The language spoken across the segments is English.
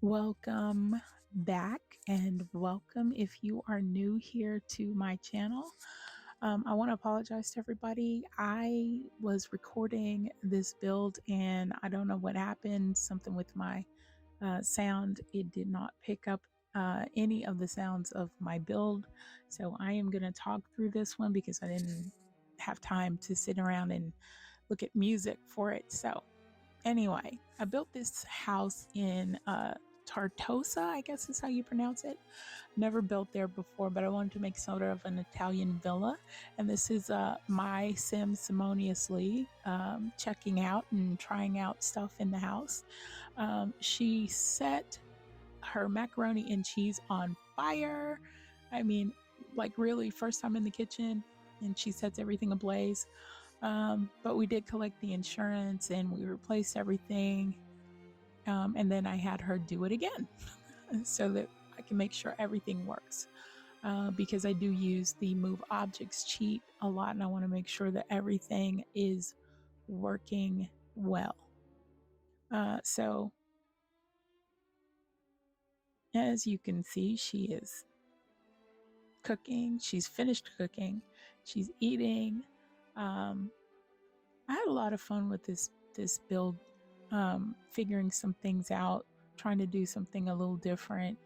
Welcome back and welcome if you are new here to my channel. I want to apologize to everybody. I was recording this build and I don't know what happened, something with my sound. It did not pick up any of the sounds of my build. So I am going to talk through this one because I didn't have time to sit around and look at music for it. So anyway, I built this house in Tartosa, I guess is how you pronounce it. Never built there before, but I wanted to make sort of an Italian villa. And this is my sim Simoniously checking out and trying out stuff in the house. She set her macaroni and cheese on fire. I mean, like really, first time in the kitchen, and she sets everything ablaze. But we did collect the insurance and we replaced everything. And then I had her do it again so that I can make sure everything works. Because I do use the move objects cheat a lot and I want to make sure that everything is working well. So as you can see, she is cooking. She's finished cooking. She's eating. I had a lot of fun with this build, figuring some things out, trying to do something a little different,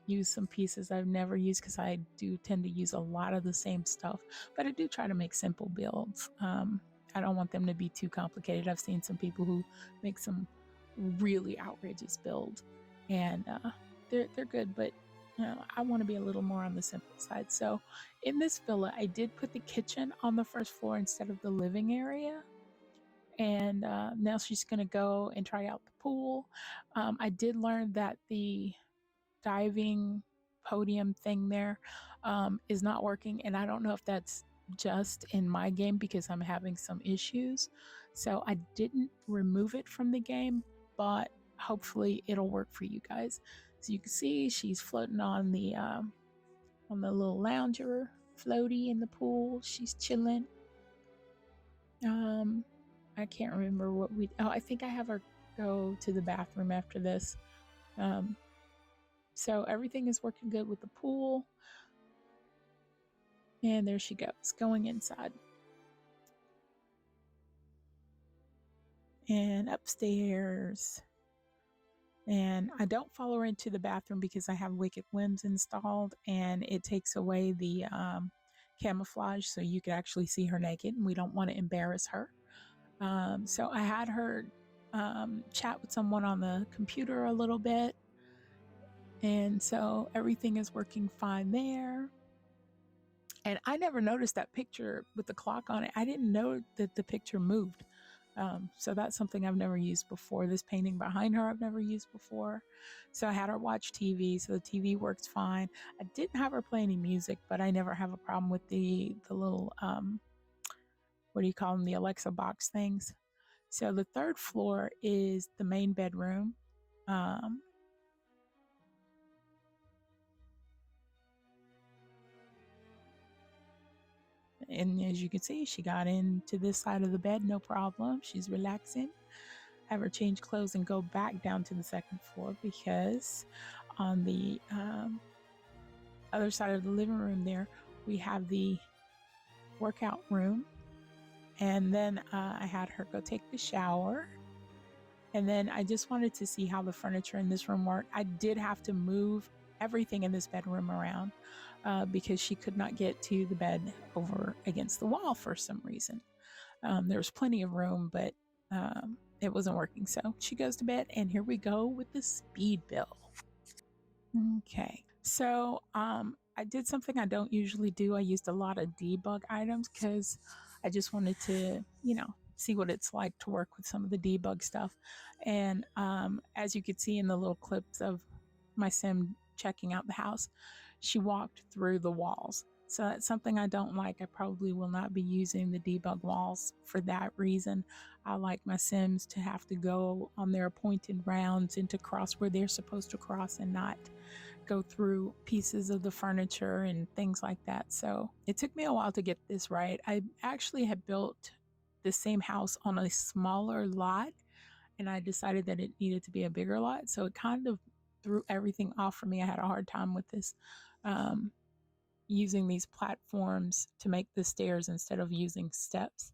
use some pieces I've never used because I do tend to use a lot of the same stuff, but I do try to make simple builds. I don't want them to be too complicated. I've seen some people who make some really outrageous builds and they're good, but I want to be a little more on the simple side. So in this villa, I did put the kitchen on the first floor instead of the living area. And now she's going to go and try out the pool. I did learn that the diving podium thing there is not working. And I don't know if that's just in my game because I'm having some issues. So I didn't remove it from the game, but hopefully it'll work for you guys. So you can see she's floating on the little lounger floaty in the pool. She's chilling. I can't remember what I think I have her go to the bathroom after this. So everything is working good with the pool. And there she goes, going inside. And upstairs. And I don't follow her into the bathroom because I have Wicked Whims installed and it takes away the camouflage so you can actually see her naked and we don't want to embarrass her. So I had her chat with someone on the computer a little bit. And so everything is working fine there. And I never noticed that picture with the clock on it. I didn't know that the picture moved. So that's something I've never used before. This painting behind her I've never used before. So I had her watch TV, so the TV works fine. I didn't have her play any music, but I never have a problem with the little, what do you call them, the Alexa box things. So the third floor is the main bedroom. And as you can see, she got into this side of the bed, no problem. She's relaxing. Have her change clothes and go back down to the second floor because on the other side of the living room there, we have the workout room. And then I had her go take the shower. And then I just wanted to see how the furniture in this room worked. I did have to move everything in this bedroom around because she could not get to the bed over against the wall for some reason. There was plenty of room, but it wasn't working. So she goes to bed and here we go with the speed build. Okay, so I did something I don't usually do. I used a lot of debug items because I just wanted to, see what it's like to work with some of the debug stuff. And as you could see in the little clips of my sim checking out the house, she walked through the walls. So that's something I don't like. I probably will not be using the debug walls for that reason. I like my sims to have to go on their appointed rounds and to cross where they're supposed to cross and not go through pieces of the furniture and things like that. So it took me a while to get this right. I actually had built the same house on a smaller lot and I decided that it needed to be a bigger lot. So it kind of threw everything off for me. I had a hard time with this, um, using these platforms to make the stairs instead of using steps.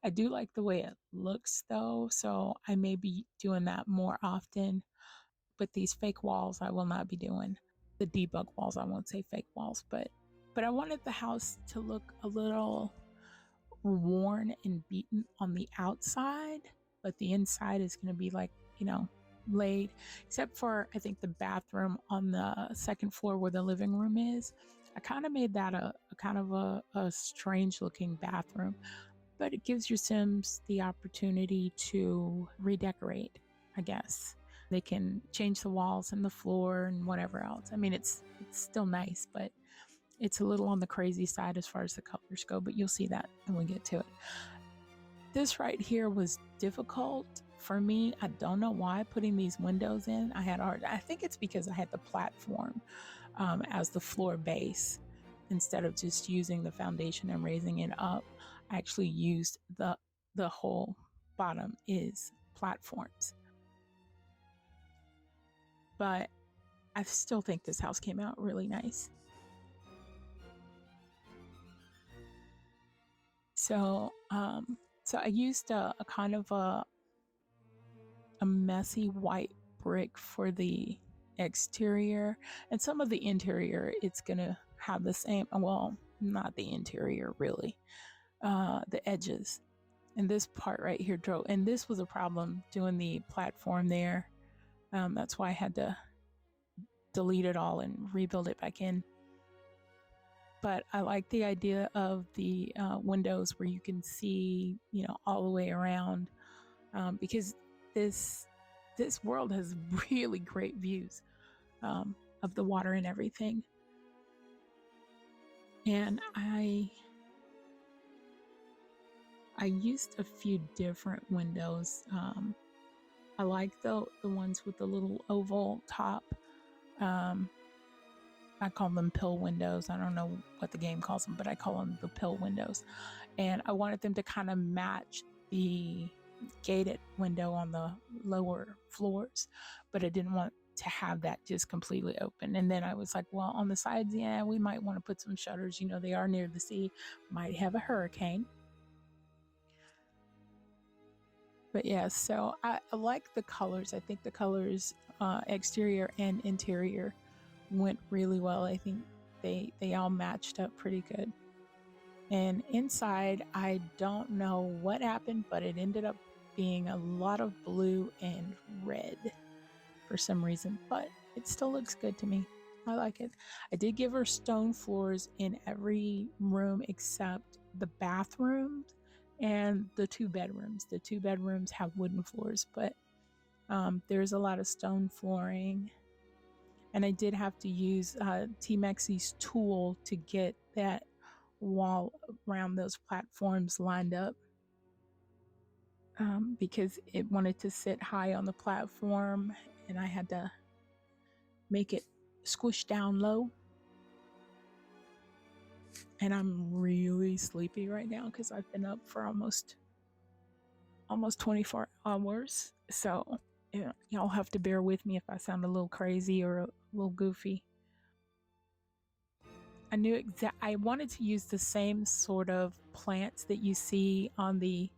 I do like the way it looks though, so I may be doing that more often. But these fake walls, I will not be doing. The debug walls, I won't say fake walls, but I wanted the house to look a little worn and beaten on the outside, but the inside is going to be like, laid, except for I think the bathroom on the second floor where the living room is. I kind of made that a kind of a strange looking bathroom, but it gives your Sims the opportunity to redecorate, I guess. They can change the walls and the floor and whatever else. I mean, it's still nice, but it's a little on the crazy side as far as the colors go, but you'll see that when we get to it. This right here was difficult for me. I don't know why putting these windows in. I think it's because I had the platform as the floor base instead of just using the foundation and raising it up. I actually used the whole bottom is platforms. But I still think this house came out really nice. So I used a kind of a messy white brick for the exterior, and some of the interior it's gonna have the same, well, not the interior really, the edges. And this part right here drove, and this was a problem doing the platform there. That's why I had to delete it all and rebuild it back in. But I like the idea of the windows where you can see, all the way around, because this world has really great views of the water and everything. And I used a few different windows. I like the ones with the little oval top. I call them pill windows. I don't know what the game calls them, but I call them the pill windows. And I wanted them to kind of match the gated window on the lower floors, but I didn't want to have that just completely open. And then I was like, well, on the sides, yeah, we might want to put some shutters. They are near the sea, might have a hurricane. But yeah, so I like the colors. I think the colors, exterior and interior, went really well. I think they all matched up pretty good. And inside, I don't know what happened, but it ended up being a lot of blue and red for some reason, but it still looks good to me. I like it. I did give her stone floors in every room except the bathrooms and the two bedrooms. The two bedrooms have wooden floors, but there's a lot of stone flooring. And I did have to use T-Mexi's tool to get that wall around those platforms lined up, because it wanted to sit high on the platform and I had to make it squish down low. And I'm really sleepy right now because I've been up for almost 24 hours. So y'all have to bear with me if I sound a little crazy or a little goofy. I wanted to use the same sort of plants that you see on the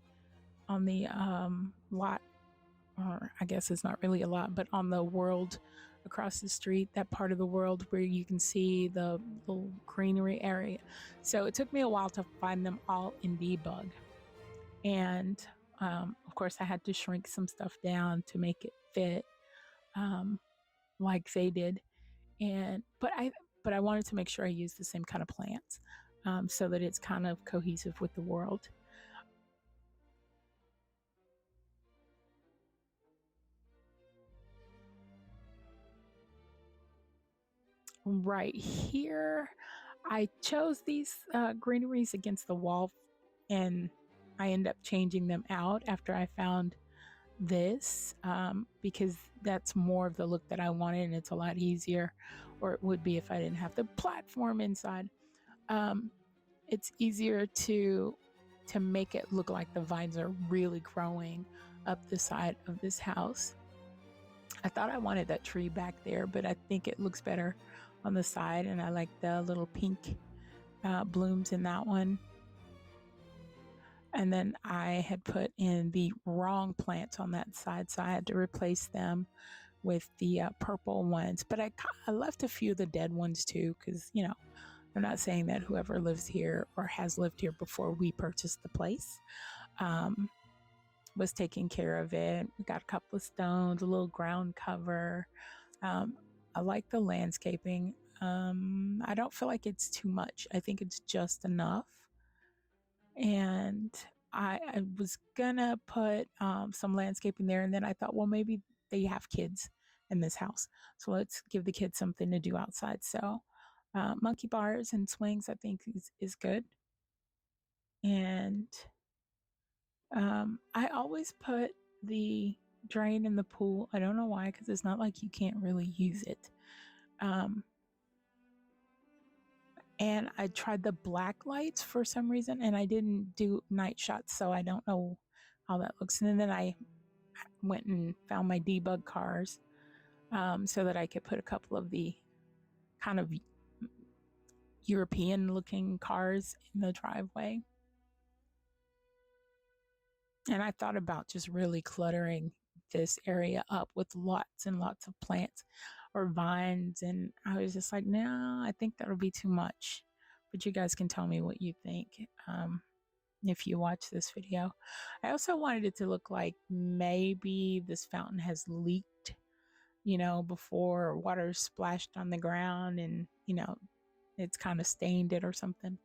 lot, or I guess it's not really a lot, but on the world across the street, that part of the world where you can see the little greenery area. So it took me a while to find them all in debug. And of course, I had to shrink some stuff down to make it fit like they did. But I wanted to make sure I used the same kind of plants, so that it's kind of cohesive with the world. Right here, I chose these greeneries against the wall, and I end up changing them out after I found this, because that's more of the look that I wanted, and it's a lot easier, or it would be if I didn't have the platform inside. It's easier to make it look like the vines are really growing up the side of this house. I thought I wanted that tree back there, but I think it looks better on the side, and I like the little pink blooms in that one. And then I had put in the wrong plants on that side, so I had to replace them with the purple ones. But I left a few of the dead ones too, because, you know, I'm not saying that whoever lives here or has lived here before we purchased the place was taking care of it. We got a couple of stones, a little ground cover. I like the landscaping. I don't feel like it's too much. I think it's just enough. And I was gonna put some landscaping there, and then I thought, well, maybe they have kids in this house, so let's give the kids something to do outside. So monkey bars and swings, I think, is good. And I always put the drain in the pool. I don't know why, because it's not like you can't really use it. And I tried the black lights for some reason, and I didn't do night shots, so I don't know how that looks. And then I went and found my debug cars so that I could put a couple of the kind of European looking cars in the driveway. And I thought about just really cluttering this area up with lots and lots of plants or vines. And I was just like, no, I think that'll be too much. But you guys can tell me what you think if you watch this video. I also wanted it to look like maybe this fountain has leaked, you know, before water splashed on the ground and, you know, it's kind of stained it or something.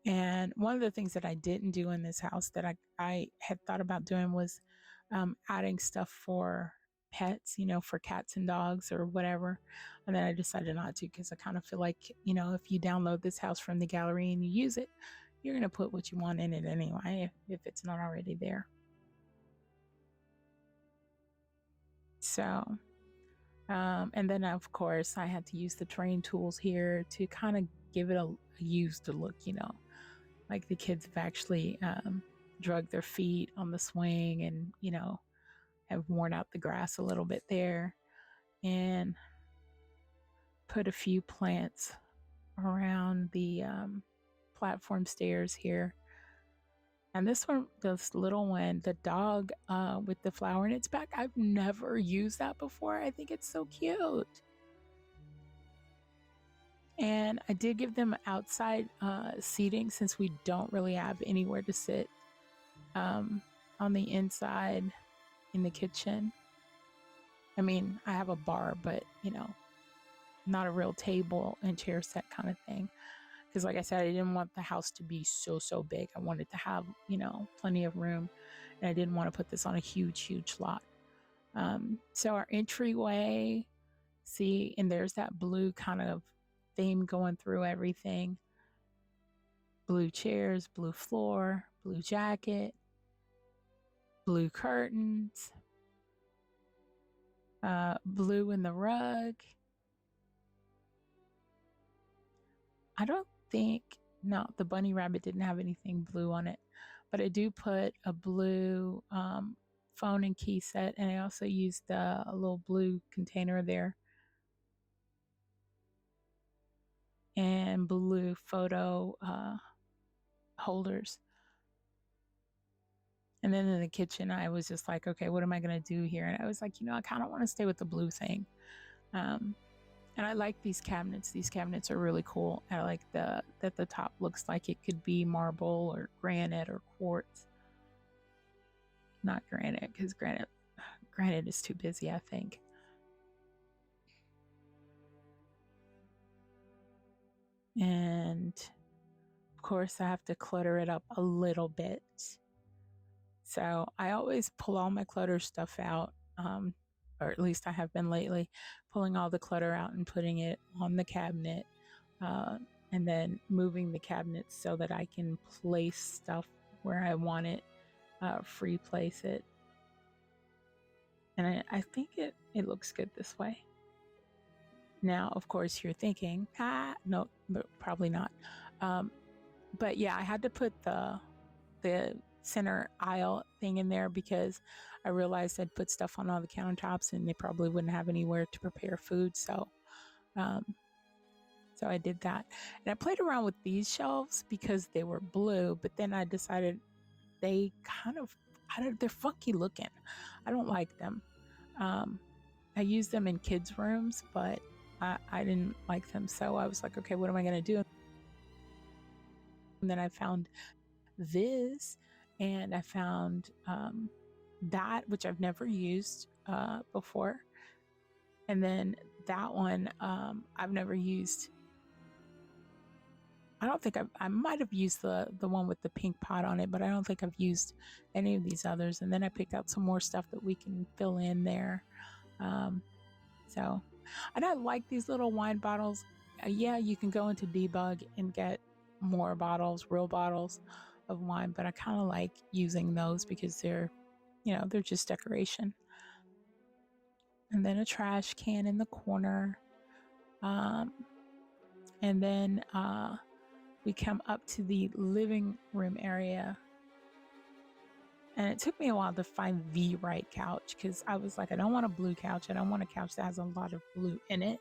And one of the things that I didn't do in this house that I had thought about doing was adding stuff for pets, you know, for cats and dogs or whatever. And then I decided not to, because I kind of feel like, you know, if you download this house from the gallery and you use it, you're going to put what you want in it anyway, if it's not already there. So, and then of course I had to use the terrain tools here to kind of give it a used look, you know, like the kids have actually drug their feet on the swing and, you know, have worn out the grass a little bit there, and put a few plants around the platform stairs here. And this one, this little one, the dog with the flower in its back, I've never used that before. I think it's so cute. And I did give them outside seating, since we don't really have anywhere to sit on the inside in the kitchen. I mean, I have a bar, but, you know, not a real table and chair set kind of thing. Because like I said, I didn't want the house to be so big. I wanted to have, you know, plenty of room. And I didn't want to put this on a huge lot. So our entryway, see, and there's that blue kind of theme going through everything. Blue chairs, blue floor, blue jacket, blue curtains, blue in the rug. I don't think, no, the bunny rabbit didn't have anything blue on it, but I do put a blue phone and key set, and I also used a little blue container there, and blue photo holders. And then in the kitchen, I was just like, okay, what am I going to do here? And I was like, you know, I kind of want to stay with the blue thing. And I like these cabinets. These cabinets are really cool. I like that the top looks like it could be marble or granite or quartz. Not granite, because granite is too busy, I think. And of course, I have to clutter it up a little bit. So I always pull all my clutter stuff out, or at least I have been lately, pulling all the clutter out and putting it on the cabinet, and then moving the cabinets so that I can place stuff where I want it, free place it. And I think it looks good this way. Now, of course, you're thinking, no, probably not. But yeah, I had to put the center aisle thing in there because I realized I'd put stuff on all the countertops and they probably wouldn't have anywhere to prepare food. So I did that. And I played around with these shelves because they were blue, but then I decided they're funky looking. I don't like them. I use them in kids' rooms, but I didn't like them. So I was like, okay, what am I going to do? And then I found this, and I found that, which I've never used before. And then that one I've never used. I don't think I might have used the one with the pink pot on it, but I don't think I've used any of these others. And then I picked out some more stuff that we can fill in there. And I like these little wine bottles. Yeah, you can go into Debug and get more bottles, real bottles of wine, but I kind of like using those because they're just decoration. And then a trash can in the corner. And then we come up to the living room area. And it took me a while to find the right couch because I was like, I don't want a blue couch. I don't want a couch that has a lot of blue in it.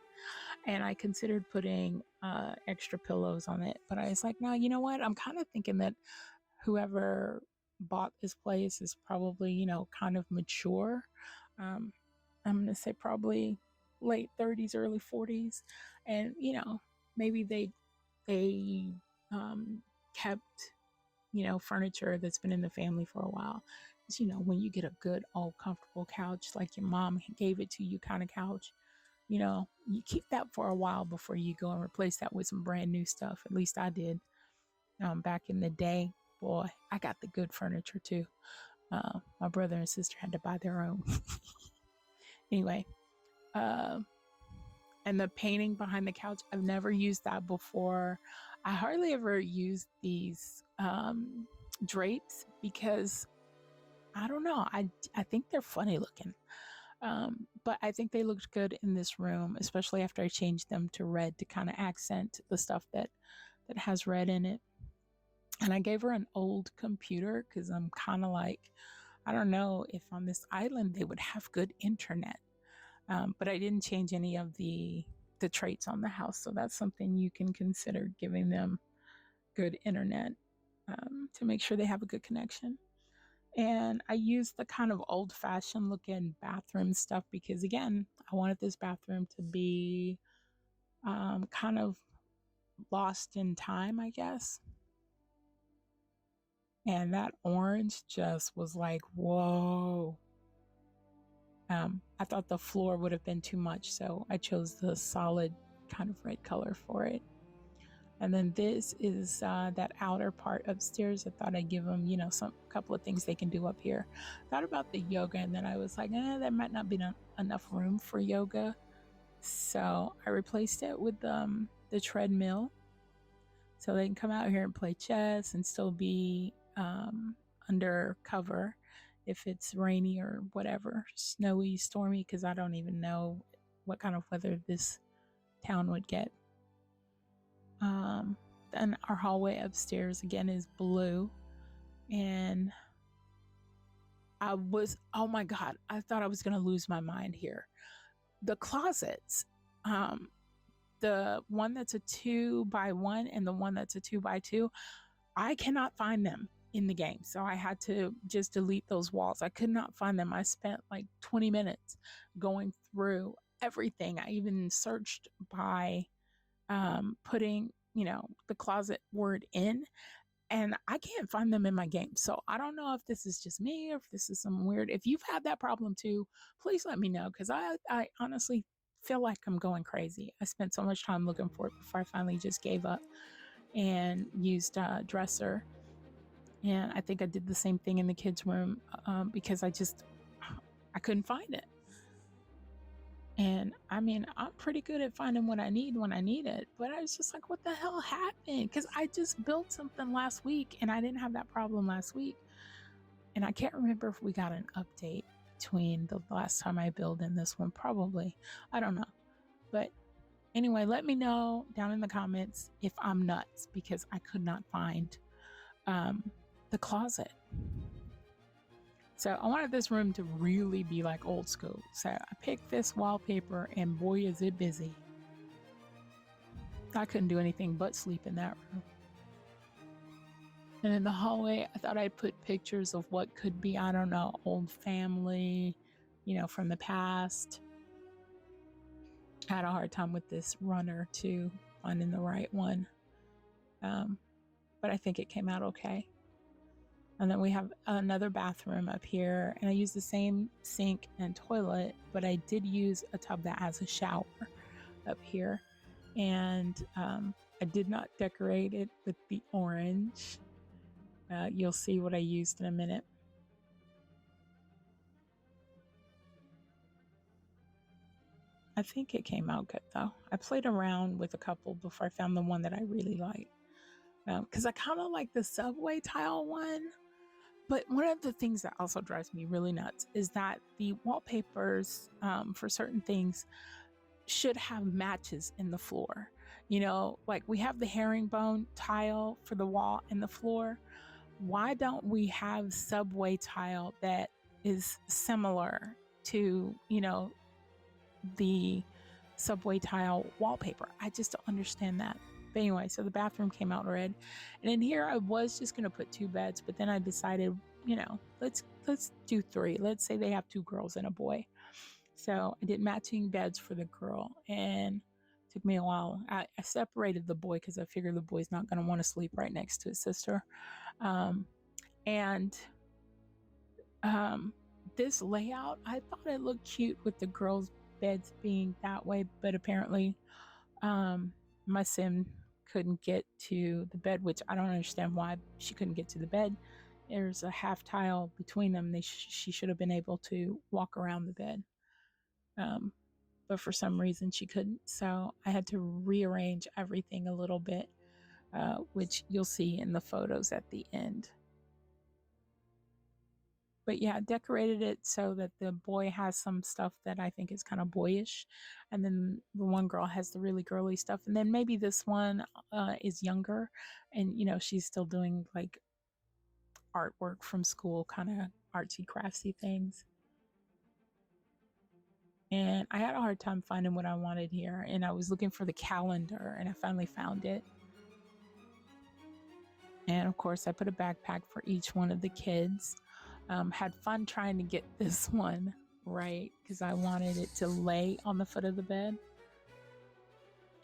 And I considered putting extra pillows on it. But I was like, no, you know what? I'm kind of thinking that whoever bought this place is probably, kind of mature. I'm going to say probably late 30s, early 40s. And, maybe they kept furniture that's been in the family for a while. Because, when you get a good, old, comfortable couch, like your mom gave it to you kind of couch, you keep that for a while before you go and replace that with some brand new stuff. At least I did back in the day. Boy, I got the good furniture too. My brother and sister had to buy their own. Anyway, and the painting behind the couch, I've never used that before. I hardly ever use these drapes because I don't know. I think they're funny looking. But I think they looked good in this room, especially after I changed them to red to kind of accent the stuff that has red in it. And I gave her an old computer because I'm kind of like, I don't know if on this island they would have good internet. But I didn't change any of the traits on the house. So that's something you can consider, giving them good internet to make sure they have a good connection. And I used the kind of old-fashioned looking bathroom stuff because, again, I wanted this bathroom to be kind of lost in time, I guess. And that orange just was like, whoa. I thought the floor would have been too much, so I chose the solid kind of red color for it. And then this is that outer part upstairs. I thought I'd give them, some couple of things they can do up here. Thought about the yoga, and then I was like, there might not be enough room for yoga. So I replaced it with the treadmill, so they can come out here and play chess and still be under cover if it's rainy or whatever, snowy, stormy, because I don't even know what kind of weather this town would get. Then our hallway upstairs again is blue, and oh my God, I thought I was going to lose my mind here. The closets, the one that's a 2x1 and the one that's a 2x2, I cannot find them in the game. So I had to just delete those walls. I could not find them. I spent like 20 minutes going through everything. I even searched by putting, the closet word in, and I can't find them in my game. So I don't know if this is just me or if this is some weird. If you've had that problem too, please let me know, because I honestly feel like I'm going crazy. I spent so much time looking for it before I finally just gave up and used a dresser. And I think I did the same thing in the kids' room because I couldn't find it. And I mean, I'm pretty good at finding what I need when I need it. But I was just like, what the hell happened? Because I just built something last week and I didn't have that problem last week. And I can't remember if we got an update between the last time I built and this one. Probably. I don't know. But anyway, let me know down in the comments if I'm nuts because I could not find the closet. So I wanted this room to really be like old school. So I picked this wallpaper, and boy, is it busy. I couldn't do anything but sleep in that room. And in the hallway, I thought I'd put pictures of what could be, I don't know, old family, from the past. I had a hard time with this runner too, finding the right one. But I think it came out okay. And then we have another bathroom up here, and I use the same sink and toilet, but I did use a tub that has a shower up here. And I did not decorate it with the orange. You'll see what I used in a minute. I think it came out good though. I played around with a couple before I found the one that I really liked. Because I kind of like the subway tile one. But one of the things that also drives me really nuts is that the wallpapers for certain things should have matches in the floor. Like we have the herringbone tile for the wall and the floor. Why don't we have subway tile that is similar to, the subway tile wallpaper? I just don't understand that. But anyway, so the bathroom came out red. And in here I was just gonna put 2 beds, but then I decided, let's do 3. Let's say they have 2 girls and a boy. So I did matching beds for the girl, and it took me a while. I separated the boy because I figured the boy's not gonna want to sleep right next to his sister. And this layout, I thought it looked cute with the girls' beds being that way, but apparently my sim couldn't get to the bed, which I don't understand why she couldn't get to the bed. There's a half tile between them. She should have been able to walk around the bed, but for some reason she couldn't. So I had to rearrange everything a little bit, which you'll see in the photos at the end. But yeah, I decorated it so that the boy has some stuff that I think is kind of boyish, and then the one girl has the really girly stuff, and then maybe this one is younger, and she's still doing like artwork from school, kind of artsy craftsy things. And I had a hard time finding what I wanted here, and I was looking for the calendar, and I finally found it. And of course I put a backpack for each one of the kids. Had fun trying to get this one right because I wanted it to lay on the foot of the bed,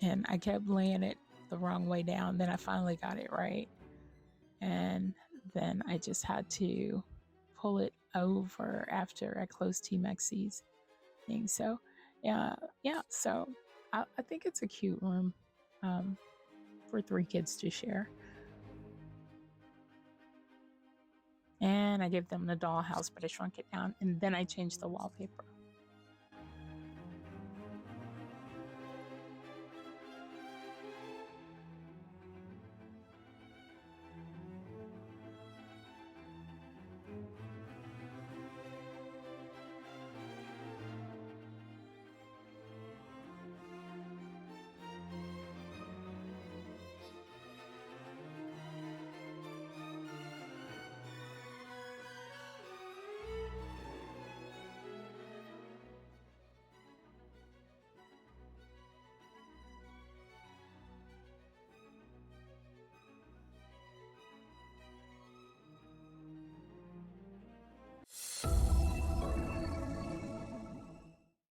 and I kept laying it the wrong way down. Then I finally got it right, and then I just had to pull it over after I closed T-Mexi's thing. So yeah, so I think it's a cute room for 3 kids to share. And I gave them the dollhouse, but I shrunk it down, and then I changed the wallpaper.